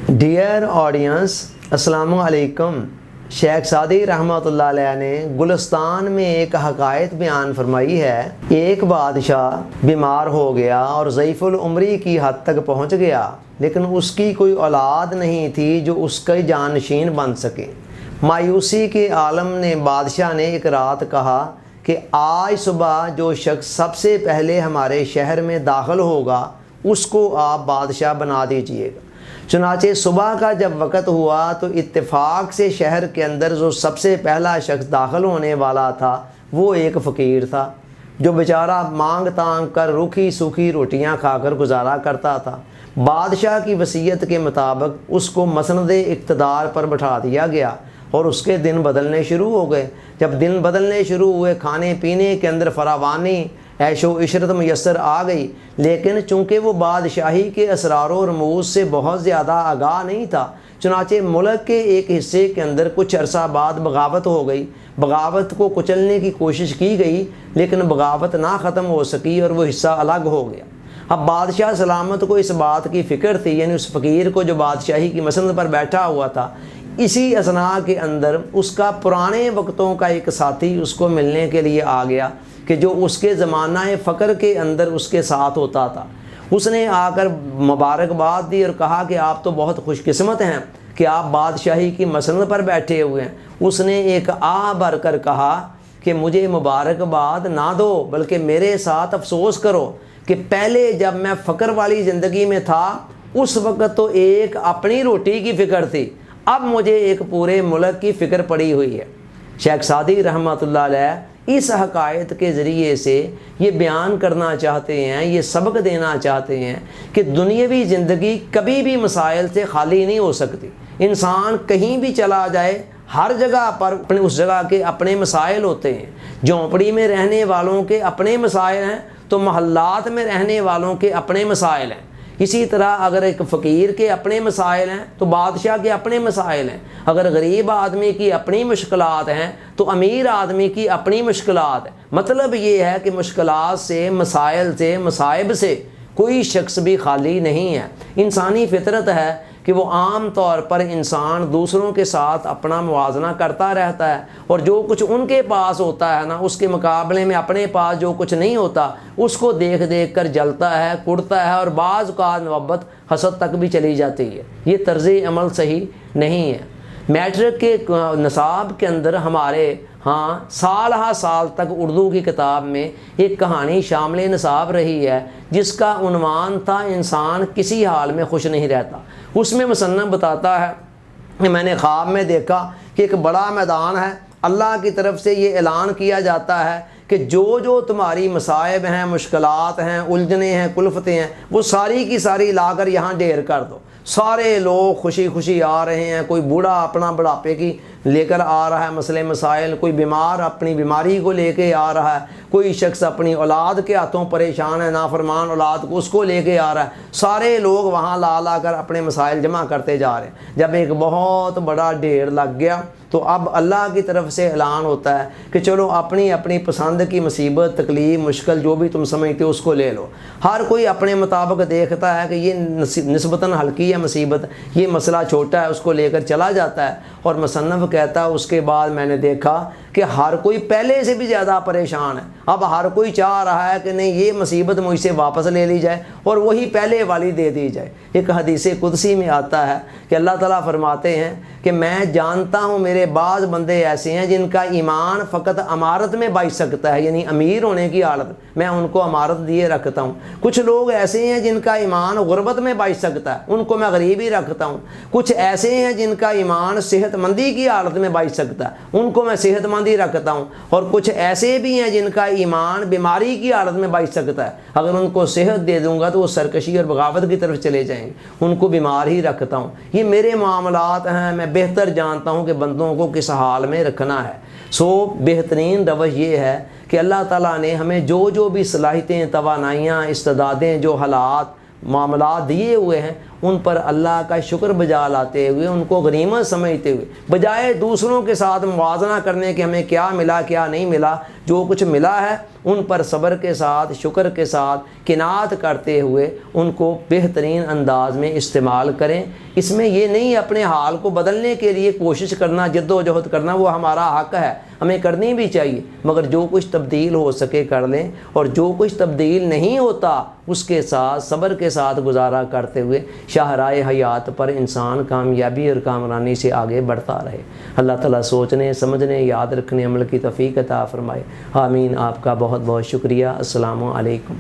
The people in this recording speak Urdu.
ڈیئر آڈینس، السلام علیکم۔ شیخ سعدی رحمۃ اللہ علیہ نے گلستان میں ایک حکایت بیان فرمائی ہے۔ ایک بادشاہ بیمار ہو گیا اور ضعیف العمری کی حد تک پہنچ گیا، لیکن اس کی کوئی اولاد نہیں تھی جو اس کا جانشین بن سکے۔ مایوسی کے عالم نے بادشاہ نے ایک رات کہا کہ آج صبح جو شخص سب سے پہلے ہمارے شہر میں داخل ہوگا اس کو آپ بادشاہ بنا دیجئے گا۔ چنانچہ صبح کا جب وقت ہوا تو اتفاق سے شہر کے اندر جو سب سے پہلا شخص داخل ہونے والا تھا وہ ایک فقیر تھا، جو بیچارہ مانگ تانگ کر روکھی سوکھی روٹیاں کھا کر گزارا کرتا تھا۔ بادشاہ کی وصیت کے مطابق اس کو مسند اقتدار پر بٹھا دیا گیا اور اس کے دن بدلنے شروع ہو گئے۔ جب دن بدلنے شروع ہوئے، کھانے پینے کے اندر فراوانی، عیش و عشرت میسر آ گئی، لیکن چونکہ وہ بادشاہی کے اسرار و رموز سے بہت زیادہ آگاہ نہیں تھا، چنانچہ ملک کے ایک حصے کے اندر کچھ عرصہ بعد بغاوت ہو گئی۔ بغاوت کو کچلنے کی کوشش کی گئی، لیکن بغاوت نہ ختم ہو سکی اور وہ حصہ الگ ہو گیا۔ اب بادشاہ سلامت کو اس بات کی فکر تھی، یعنی اس فقیر کو جو بادشاہی کی مسند پر بیٹھا ہوا تھا، اسی اثناء کے اندر اس کا پرانے وقتوں کا ایک ساتھی اس کو ملنے کے لیے آ گیا کہ جو اس کے زمانہ فقر کے اندر اس کے ساتھ ہوتا تھا۔ اس نے آ کر مبارکباد دی اور کہا کہ آپ تو بہت خوش قسمت ہیں کہ آپ بادشاہی کی مسند پر بیٹھے ہوئے ہیں۔ اس نے ایک آہ بھر کر کہا کہ مجھے مبارکباد نہ دو، بلکہ میرے ساتھ افسوس کرو کہ پہلے جب میں فقر والی زندگی میں تھا اس وقت تو ایک اپنی روٹی کی فکر تھی، اب مجھے ایک پورے ملک کی فکر پڑی ہوئی ہے۔ شیخ سعدی رحمۃ اللہ علیہ اس حکایت کے ذریعے سے یہ بیان کرنا چاہتے ہیں، یہ سبق دینا چاہتے ہیں کہ دنیاوی زندگی کبھی بھی مسائل سے خالی نہیں ہو سکتی۔ انسان کہیں بھی چلا جائے، ہر جگہ پر اس جگہ کے اپنے مسائل ہوتے ہیں۔ جھونپڑی میں رہنے والوں کے اپنے مسائل ہیں تو محلات میں رہنے والوں کے اپنے مسائل ہیں۔ اسی طرح اگر ایک فقیر کے اپنے مسائل ہیں تو بادشاہ کے اپنے مسائل ہیں۔ اگر غریب آدمی کی اپنی مشکلات ہیں تو امیر آدمی کی اپنی مشکلات ہیں۔ مطلب یہ ہے کہ مشکلات سے، مسائل سے، مصائب سے کوئی شخص بھی خالی نہیں ہے۔ انسانی فطرت ہے کہ وہ عام طور پر انسان دوسروں کے ساتھ اپنا موازنہ کرتا رہتا ہے، اور جو کچھ ان کے پاس ہوتا ہے نا، اس کے مقابلے میں اپنے پاس جو کچھ نہیں ہوتا اس کو دیکھ دیکھ کر جلتا ہے، کڑتا ہے، اور بعض اوقات محبت حسد تک بھی چلی جاتی ہے۔ یہ طرز عمل صحیح نہیں ہے۔ میٹرک کے نصاب کے اندر ہمارے سال ہا سال تک اردو کی کتاب میں ایک کہانی شامل نصاب رہی ہے جس کا عنوان تھا انسان کسی حال میں خوش نہیں رہتا۔ اس میں مصنف بتاتا ہے کہ میں نے خواب میں دیکھا کہ ایک بڑا میدان ہے، اللہ کی طرف سے یہ اعلان کیا جاتا ہے کہ جو تمہاری مصائب ہیں، مشکلات ہیں، الجھنیں ہیں، کلفتیں ہیں، وہ ساری کی ساری لا کر یہاں ڈھیر کر دو۔ سارے لوگ خوشی خوشی آ رہے ہیں، کوئی بوڑھا اپنا بڑھاپے کی لے کر آ رہا ہے مسئلے مسائل، کوئی بیمار اپنی بیماری کو لے کے آ رہا ہے، کوئی شخص اپنی اولاد کے ہاتھوں پریشان ہے، نافرمان اولاد کو، اس کو لے کے آ رہا ہے۔ سارے لوگ وہاں لا کر اپنے مسائل جمع کرتے جا رہے ہیں۔ جب ایک بہت بڑا ڈھیر لگ گیا تو اب اللہ کی طرف سے اعلان ہوتا ہے کہ چلو اپنی اپنی پسند کی مصیبت، تکلیف، مشکل جو بھی تم سمجھتے ہو اس کو لے لو۔ ہر کوئی اپنے مطابق دیکھتا ہے کہ یہ نسبتاً ہلکی ہے مصیبت، یہ مسئلہ چھوٹا ہے، اس کو لے کر چلا جاتا ہے۔ اور مصنف کہتا ہے اس کے بعد میں نے دیکھا کہ ہر کوئی پہلے سے بھی زیادہ پریشان ہے۔ اب ہر کوئی چاہ رہا ہے کہ نہیں یہ مصیبت مجھ سے واپس لے لی جائے اور وہی پہلے والی دے دی جائے۔ ایک حدیث قدسی میں آتا ہے کہ اللہ تعالیٰ فرماتے ہیں کہ میں جانتا ہوں میرے بعض بندے ایسے ہیں جن کا ایمان فقط امارت میں بچ سکتا ہے، یعنی امیر ہونے کی حالت میں ان کو امارت دیے رکھتا ہوں۔ کچھ لوگ ایسے ہیں جن کا ایمان غربت میں بچ سکتا ہے، ان کو میں غریب ہی رکھتا ہوں۔ کچھ ایسے ہیں جن کا ایمان صحت مندی کی حالت میں بچ سکتا ہے، ان کو میں صحت مند ہی رکھتا ہوں۔ اور کچھ ایسے بھی ہیں جن کا ایمان بیماری کی حالت میں بچ سکتا ہے، اگر ان کو صحت دے دوں گا تو وہ سرکشی اور بغاوت کی طرف چلے جائیں گے، ان کو بیمار ہی رکھتا ہوں۔ یہ میرے معاملات ہیں، میں بہتر جانتا ہوں کہ بندوں کو کس حال میں رکھنا ہے۔ بہترین روش یہ ہے کہ اللہ تعالیٰ نے ہمیں جو بھی صلاحیتیں، توانائیاں، استعدادیں، جو حالات، معاملات دیے ہوئے ہیں ان پر اللہ کا شکر بجا لاتے ہوئے ان کو غنیمت سمجھتے ہوئے، بجائے دوسروں کے ساتھ موازنہ کرنے کہ ہمیں کیا ملا کیا نہیں ملا، جو کچھ ملا ہے ان پر صبر کے ساتھ شکر کے ساتھ قناعت کرتے ہوئے ان کو بہترین انداز میں استعمال کریں۔ اس میں یہ نہیں اپنے حال کو بدلنے کے لیے کوشش کرنا، جد و جہد کرنا، وہ ہمارا حق ہے، ہمیں کرنی بھی چاہیے، مگر جو کچھ تبدیل ہو سکے کر لیں، اور جو کچھ تبدیل نہیں ہوتا اس کے ساتھ صبر کے ساتھ گزارا کرتے ہوئے شاہراہ حیات پر انسان کامیابی اور کامرانی سے آگے بڑھتا رہے۔ اللہ تعالیٰ سوچنے سمجھنے یاد رکھنے عمل کی توفیق عطا فرمائے۔ آمین۔ آپ کا بہت بہت شکریہ۔ السلام علیکم۔